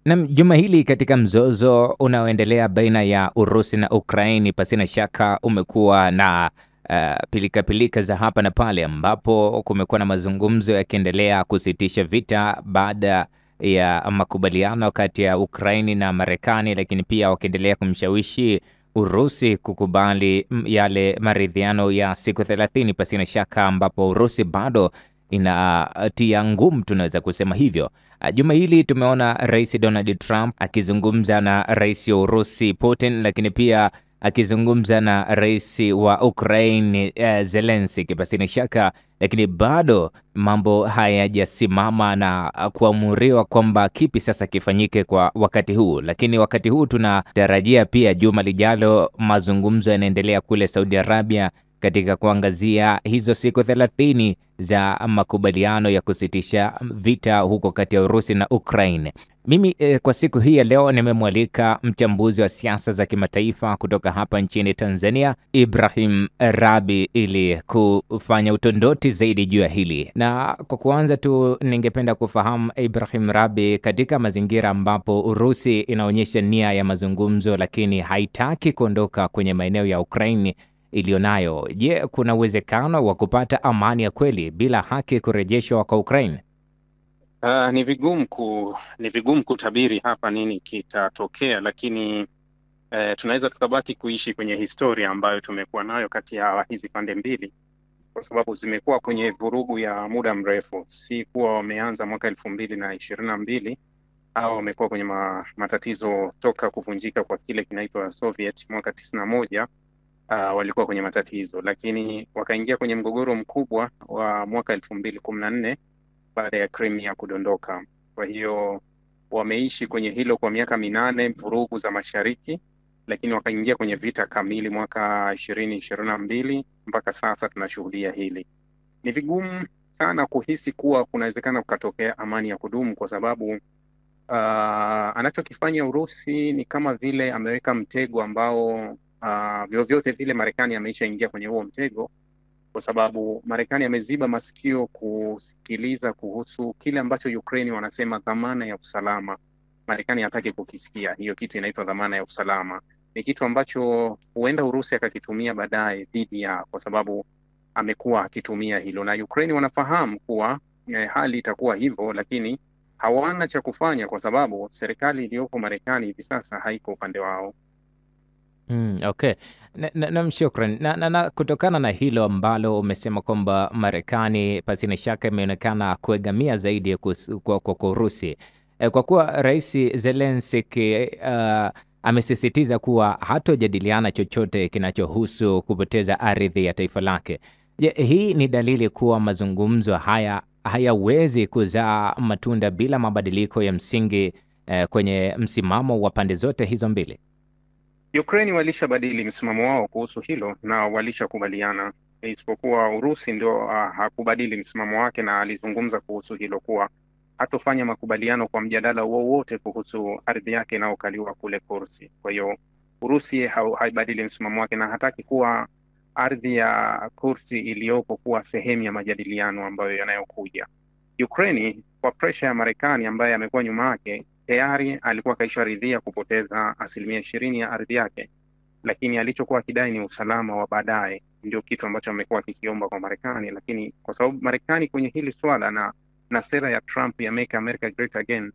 Na juma hili katika mzozo unaoendelea baina ya Urusi na Ukraini, pasina shaka umekuwa na pilika za hapa na pale, ambapo kumekuwa na mazungumzo yakiendelea kusitisha vita baada ya makubaliano kati ya Ukraini na Marekani, lakini pia wakiendelea kumshawishi Urusi kukubali yale maridhiano ya siku 30 pasina shaka, ambapo Urusi bado inatia ngumu, tunaweza kusema hivyo. Juma hili tumeona Rais Donald Trump akizungumza na Rais wa Urusi Putin, lakini pia akizungumza na Rais wa Ukraine Zelensky pasina shaka, lakini bado mambo hayajasimama na kuamuriwa kwamba kipi sasa kifanyike kwa wakati huu. Lakini wakati huu tunatarajia pia juma lijalo mazungumzo yanaendelea kule Saudi Arabia katika kuangazia hizo siku 30 za makubaliano ya kusitisha vita huko kati ya Urusi na Ukraine. Mimi kwa siku hii ya leo nimemwalika mchambuzi wa siasa za kimataifa kutoka hapa nchini Tanzania, Ibrahim Rabi, ili kufanya utondoti zaidi juu ya hili. Na kwa kuanza tu, ningependa kufahamu Ibrahim Rabi, katika mazingira ambapo Urusi inaonyesha nia ya mazungumzo lakini haitaki kuondoka kwenye maeneo ya Ukraine ilionayo, je, kuna uwezekano wa kupata amani ya kweli bila haki kurejeshwa kwa Ukraine? Ni vigumu kutabiri hapa nini kitatokea, lakini tunaweza tukabaki kuishi kwenye historia ambayo tumekuwa nayo kati ya hizi pande mbili, kwa sababu zimekuwa kwenye vurugu ya muda mrefu. Si kuwa wameanza mwaka 2022 au wamekuwa kwenye matatizo toka kuvunjika kwa kile kinaitwa Soviet mwaka 91. Walikuwa kwenye matatizo, lakini wakaingia kwenye mgogoro mkubwa wa mwaka 2014 baada ya Crimea kudondoka. Kwa hiyo wameishi kwenye hilo kwa miaka 8, vurugu za mashariki, lakini wakaingia kwenye vita kamili mwaka 2022 mpaka sasa tunashuhudia hili. Ni vigumu sana kuhisi kuwa kunawezekana kukatokea amani ya kudumu, kwa sababu anachokifanya Urusi ni kama vile ameweka mtego ambao vyovyote vile Marekani ameishaingia kwenye huo mtego, kwa sababu Marekani ameziba masikio kusikiliza kuhusu kile ambacho Ukraine wanasema dhamana ya usalama. Marekani hataki kukisikia hiyo kitu, inaitwa dhamana ya usalama. Ni kitu ambacho huenda Urusi akakitumia baadaye dhidi ya, kwa sababu amekuwa akitumia hilo, na Ukraine wanafahamu kuwa hali itakuwa hivyo, lakini hawana cha kufanya kwa sababu serikali iliyoko Marekani hivi sasa haiko upande wao. Okay. Shukran. Na kutokana na hilo ambalo umesema kwamba Marekani pasina shaka imeonekana kuegamia zaidi kwa Urusi, kwa kuwa Rais Zelensky amesisitiza kuwa hatojadiliana chochote kinachohusu kupoteza ardhi ya taifa lake. Je, hii ni dalili kuwa mazungumzo haya hayawezi kuzaa matunda bila mabadiliko ya msingi kwenye msimamo wa pande zote hizo mbili? Ukraine walishabadili msimamo wao kuhusu hilo na walishakubaliana, isipokuwa Urusi ndio hakubadili msimamo wake, na alizungumza kuhusu hilo kuwa hatofanya makubaliano kwa mjadala wowote kuhusu ardhi yake inayokaliwa kule Kursi. Kwa hiyo Urusi haibadili msimamo wake na hataki kuwa ardhi ya Kursi iliyopo kuwa sehemu ya majadiliano ambayo yanayokuja. Ukraine kwa pressure ya Marekani ambaye amekuwa nyuma yake, tayari alikuwa kaisharidhia kupoteza 20% ya ardhi yake, lakini alichokuwa kidai ni usalama wa baadaye. Ndio kitu ambacho amekuwa kikiomba kwa Marekani, lakini kwa sababu Marekani kwenye hili swala na sera ya Trump ya Make America Great Again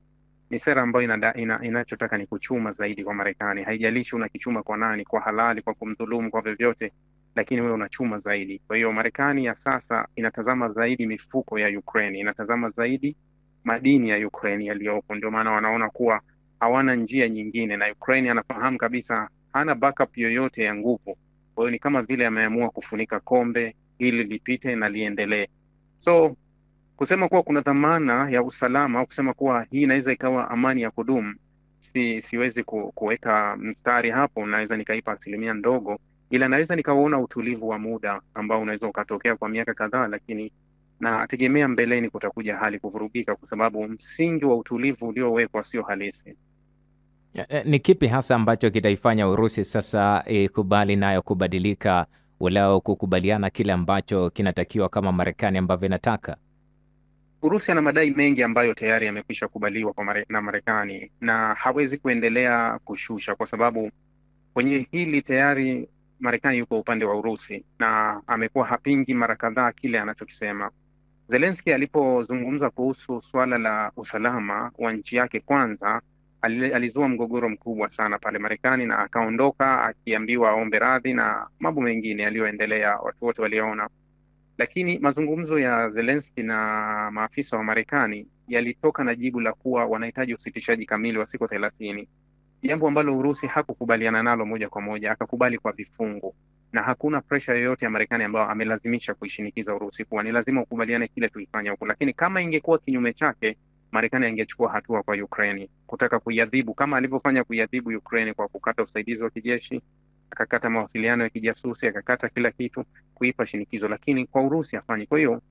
ni sera ambayo inachotaka ni kuchuma zaidi kwa Marekani. Haijalishi unakichuma kwa nani, kwa halali, kwa kumdhulumu, kwa vyovyote, lakini wewe unachuma zaidi. Kwa hiyo Marekani ya sasa inatazama zaidi mifuko ya Ukraine, inatazama zaidi madini ya Ukraine yaliyopo. Ndio maana wanaona kuwa hawana njia nyingine, na Ukraine anafahamu kabisa hana backup yoyote ya nguvu. Kwa hiyo ni kama vile ameamua kufunika kombe ili lipite na liendelee. So kusema kuwa kuna dhamana ya usalama au kusema kuwa hii inaweza ikawa amani ya kudumu, siwezi kuweka mstari hapo. Naweza nikaipa asilimia ndogo, ila naweza nikaona utulivu wa muda ambao unaweza ukatokea kwa miaka kadhaa, lakini na tegemea mbeleni kutakuja hali kuvurugika, kwa sababu msingi wa utulivu uliowekwa sio halisi. Ni kipi hasa ambacho kitaifanya Urusi sasa kubali nayo kubadilika, walao kukubaliana kile ambacho kinatakiwa kama Marekani ambavyo inataka? Urusi ana madai mengi ambayo tayari yamekwisha kubaliwa na Marekani na hawezi kuendelea kushusha, kwa sababu kwenye hili tayari Marekani yuko upande wa Urusi na amekuwa hapingi mara kadhaa kile anachokisema. Zelensky alipozungumza kuhusu suala la usalama wa nchi yake kwanza, alizua mgogoro mkubwa sana pale Marekani na akaondoka akiambiwa aombe radhi na mambo mengine yaliyoendelea, watu wote waliona. Lakini mazungumzo ya Zelensky na maafisa wa Marekani yalitoka na jibu la kuwa wanahitaji usitishaji kamili wa siku 30, jambo ambalo Urusi hakukubaliana nalo moja kwa moja, akakubali kwa vifungu, na hakuna pressure yoyote ya Marekani ambayo amelazimisha kuishinikiza Urusi kuwa ni lazima ukubaliane kile tulifanya huku. Lakini kama ingekuwa kinyume chake, Marekani angechukua hatua kwa Ukraine kutaka kuiadhibu kama alivyofanya kuiadhibu Ukraine kwa kukata usaidizi wa kijeshi, akakata mawasiliano ya kijasusi, akakata kila kitu, kuipa shinikizo, lakini kwa Urusi hafanyi. Kwa hiyo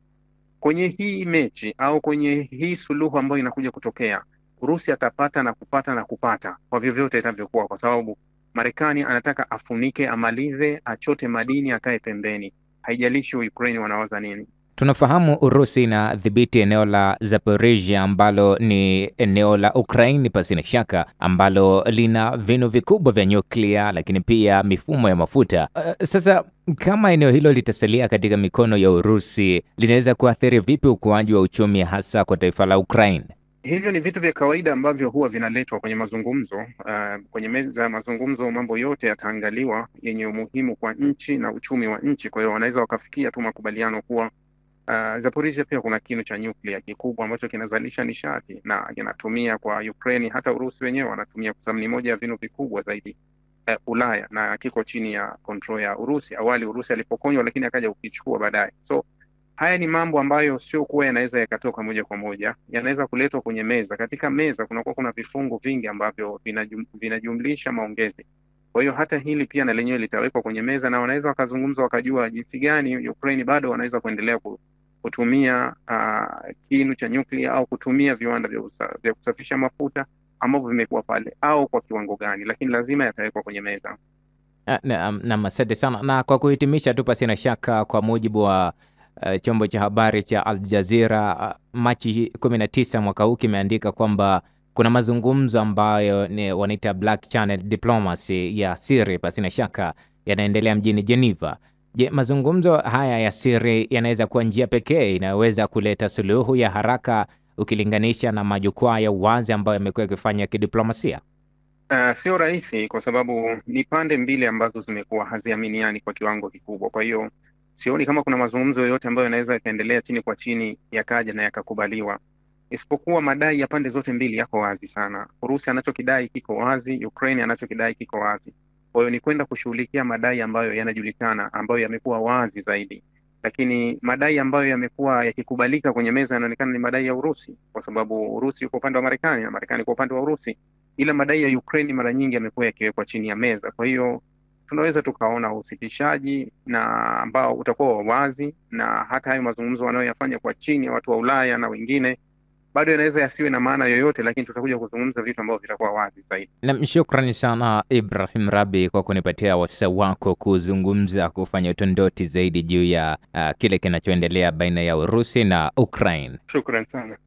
kwenye hii mechi au kwenye hii suluhu ambayo inakuja kutokea, Urusi atapata na kupata na kupata kwa vyovyote itavyokuwa, kwa sababu Marekani anataka afunike, amalize, achote madini, akae pembeni, haijalishi Ukraine wanawaza nini. Tunafahamu Urusi inadhibiti eneo la Zaporizhia ambalo ni eneo la Ukraini pasina shaka, ambalo lina vinu vikubwa vya nyuklia lakini pia mifumo ya mafuta. Sasa kama eneo hilo litasalia katika mikono ya Urusi, linaweza kuathiri vipi ukuaji wa uchumi hasa kwa taifa la Ukraine? Hivyo ni vitu vya kawaida ambavyo huwa vinaletwa kwenye mazungumzo. Kwenye meza ya mazungumzo mambo yote yataangaliwa yenye umuhimu kwa nchi na uchumi wa nchi. Kwa hiyo wanaweza wakafikia tu makubaliano kuwa Zaporizhia pia kuna kinu cha nyuklia kikubwa ambacho kinazalisha nishati na kinatumia kwa Ukraine. Hata Urusi wenyewe wanatumia, kwa sababu ni moja ya vinu vikubwa zaidi Ulaya na kiko chini ya control ya Urusi. Awali Urusi alipokonywa, lakini akaja kukichukua baadaye. So haya ni mambo ambayo sio kuwa yanaweza yakatoka moja kwa moja, yanaweza kuletwa kwenye meza. Katika meza kunakuwa kuna vifungu vingi ambavyo vinajumlisha maongezi. Kwa hiyo hata hili pia na lenyewe litawekwa kwenye meza, na wanaweza wakazungumza wakajua jinsi gani Ukraine bado wanaweza kuendelea kutumia kinu cha nyuklia au kutumia viwanda vya kusafisha mafuta ambavyo vimekuwa pale, au kwa kiwango gani, lakini lazima yatawekwa kwenye meza. Na asante sana. Na kwa kuhitimisha tu, pasina shaka, kwa mujibu wa chombo cha habari cha Al Jazeera, Machi 19 mwaka huu kimeandika kwamba kuna mazungumzo ambayo wanaita Black Channel Diplomacy ya siri pasina shaka yanaendelea mjini Geneva. Je, mazungumzo haya ya siri yanaweza kuwa njia pekee inayoweza kuleta suluhu ya haraka ukilinganisha na majukwaa ya uwazi ambayo yamekuwa yakifanya kidiplomasia? Sio rahisi, kwa sababu ni pande mbili ambazo zimekuwa haziaminiani kwa kiwango kikubwa. Kwa hiyo sioni kama kuna mazungumzo yoyote ambayo yanaweza yakaendelea chini kwa chini yakaja na yakakubaliwa, isipokuwa madai ya pande zote mbili yako wazi sana. Urusi anachokidai kiko wazi, Ukraine anachokidai kiko wazi. Kwa hiyo ni kwenda kushughulikia madai ambayo yanajulikana, ambayo yamekuwa wazi zaidi. Lakini madai ambayo yamekuwa yakikubalika kwenye meza yanaonekana ni madai ya Urusi, kwa sababu Urusi yuko upande wa Marekani na Marekani kwa upande wa Urusi, ila madai ya Ukraine mara nyingi yamekuwa yakiwekwa chini ya meza. Kwa hiyo tunaweza tukaona usitishaji na ambao utakuwa wazi, na hata hayo mazungumzo wanayoyafanya kwa chini ya watu wa Ulaya na wengine bado yanaweza yasiwe na maana yoyote, lakini tutakuja kuzungumza vitu ambavyo vitakuwa wazi zaidi. Na shukrani sana Ibrahim Rabi kwa kunipatia wasaa wako kuzungumza, kufanya utondoti zaidi juu ya kile kinachoendelea baina ya Urusi na Ukraine. Shukrani sana.